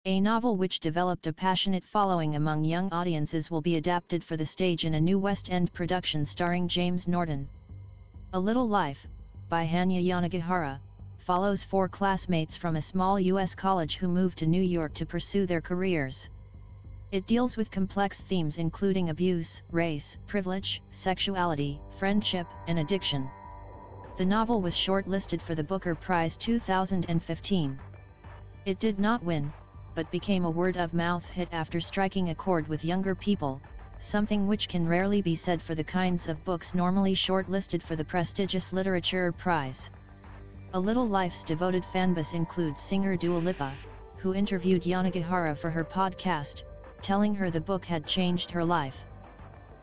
A novel which developed a passionate following among young audiences will be adapted for the stage in a new West End production starring James Norton. A Little Life, by Hanya Yanagihara, follows 4 classmates from a small U.S. college who move to New York to pursue their careers. It deals with complex themes including abuse, race, privilege, sexuality, friendship, and addiction. The novel was shortlisted for the Booker Prize 2015. It did not win, but became a word-of-mouth hit after striking a chord with younger people, something which can rarely be said for the kinds of books normally shortlisted for the prestigious Literature Prize. A Little Life's devoted fanbase includes singer Dua Lipa, who interviewed Yanagihara for her podcast, telling her the book had changed her life.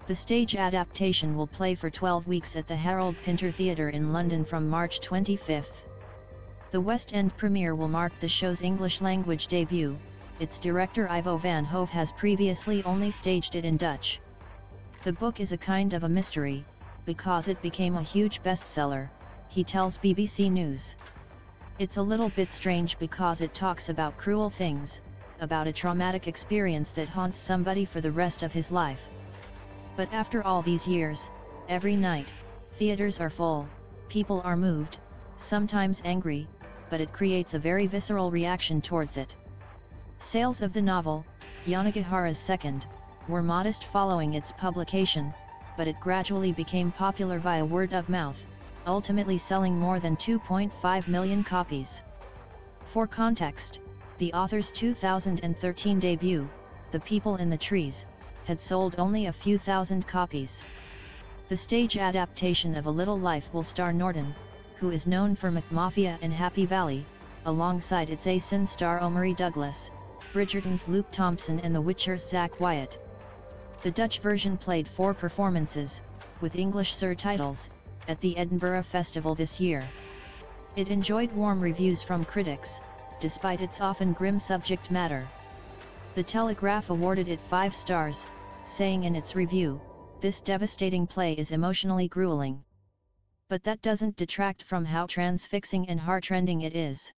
The stage adaptation will play for 12 weeks at the Harold Pinter Theatre in London from March 25. The West End premiere will mark the show's English-language debut. Its director Ivo van Hove has previously only staged it in Dutch. The book is a kind of a mystery, because it became a huge bestseller, he tells BBC News. It's a little bit strange because it talks about cruel things, about a traumatic experience that haunts somebody for the rest of his life. But after all these years, every night, theaters are full, people are moved, sometimes angry, but it creates a very visceral reaction towards it. Sales of the novel, Yanagihara's second, were modest following its publication, but it gradually became popular via word of mouth, ultimately selling more than 2.5 million copies. For context, the author's 2013 debut, The People in the Trees, had sold only a few thousand copies. The stage adaptation of A Little Life will star Norton, who is known for McMafia and Happy Valley, alongside its Asin star Omari Douglas, Bridgerton's Luke Thompson and The Witcher's Zach Wyatt. The Dutch version played 4 performances, with English surtitles, at the Edinburgh Festival this year. It enjoyed warm reviews from critics, despite its often grim subject matter. The Telegraph awarded it 5 stars, saying in its review, "This devastating play is emotionally grueling. But that doesn't detract from how transfixing and heartrending it is."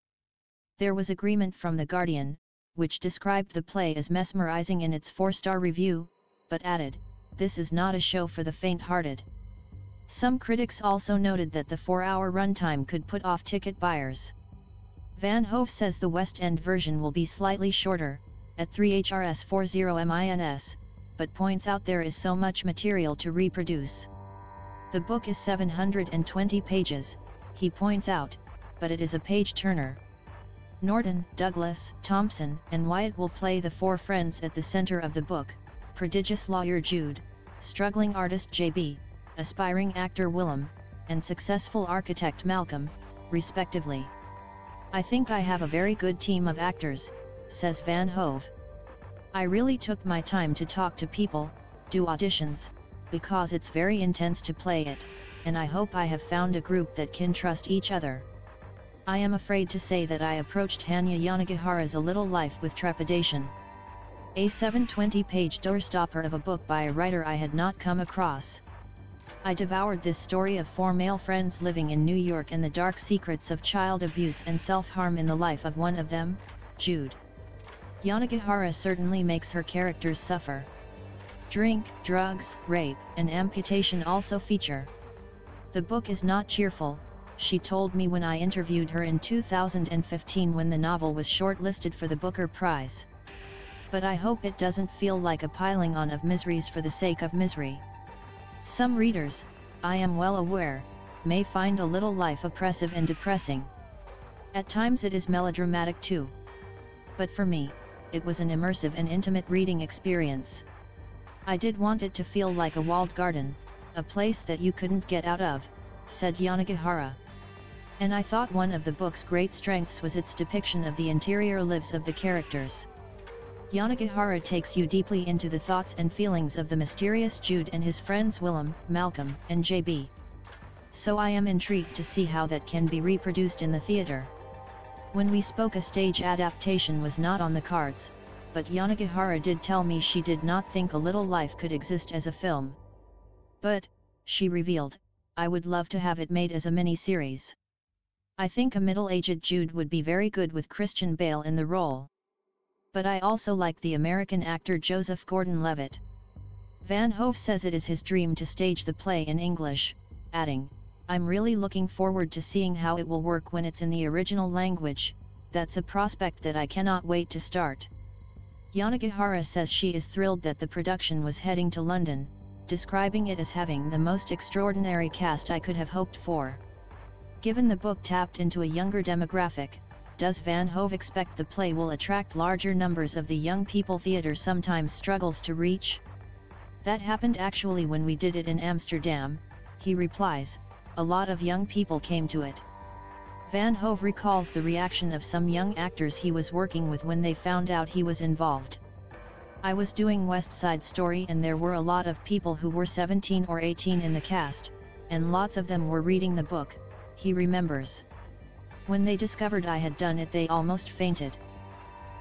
There was agreement from The Guardian, which described the play as mesmerizing in its 4-star review, but added, "This is not a show for the faint-hearted." Some critics also noted that the 4-hour runtime could put off ticket buyers. Van Hove says the West End version will be slightly shorter, at 3 HRS 40 mins, but points out there is so much material to reproduce. The book is 720 pages, he points out, but it is a page-turner. Norton, Douglas, Thompson, and Wyatt will play the 4 friends at the center of the book: prodigious lawyer Jude, struggling artist JB, aspiring actor Willem, and successful architect Malcolm, respectively. "I think I have a very good team of actors," says Van Hove. "I really took my time to talk to people, do auditions, because it's very intense to play it, and I hope I have found a group that can trust each other. I am afraid to say that I approached Hanya Yanagihara's A Little Life with trepidation. A 720-page doorstopper of a book by a writer I had not come across. I devoured this story of 4 male friends living in New York and the dark secrets of child abuse and self-harm in the life of one of them, Jude. Yanagihara certainly makes her characters suffer. Drink, drugs, rape, and amputation also feature. The book is not cheerful," she told me when I interviewed her in 2015 when the novel was shortlisted for the Booker Prize. "But I hope it doesn't feel like a piling on of miseries for the sake of misery. Some readers, I am well aware, may find A Little Life oppressive and depressing. At times it is melodramatic too. But for me, it was an immersive and intimate reading experience. I did want it to feel like a walled garden, a place that you couldn't get out of," said Yanagihara. "And I thought one of the book's great strengths was its depiction of the interior lives of the characters. Yanagihara takes you deeply into the thoughts and feelings of the mysterious Jude and his friends Willem, Malcolm, and JB. So I am intrigued to see how that can be reproduced in the theatre. When we spoke, a stage adaptation was not on the cards, but Yanagihara did tell me she did not think A Little Life could exist as a film. But, she revealed, I would love to have it made as a mini-series. I think a middle-aged Jude would be very good with Christian Bale in the role. But I also like the American actor Joseph Gordon-Levitt. Van Hove says it is his dream to stage the play in English, adding, "I'm really looking forward to seeing how it will work when it's in the original language. That's a prospect that I cannot wait to start." Yanagihara says she is thrilled that the production was heading to London, describing it as having the most extraordinary cast I could have hoped for. Given the book tapped into a younger demographic, does Van Hove expect the play will attract larger numbers of the young people theatre sometimes struggles to reach? "That happened actually when we did it in Amsterdam," he replies. "A lot of young people came to it." Van Hove recalls the reaction of some young actors he was working with when they found out he was involved. "I was doing West Side Story and there were a lot of people who were 17 or 18 in the cast, and lots of them were reading the book," he remembers. "When they discovered I had done it, they almost fainted.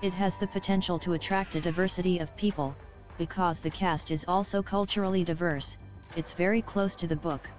It has the potential to attract a diversity of people, because the cast is also culturally diverse. It's very close to the book."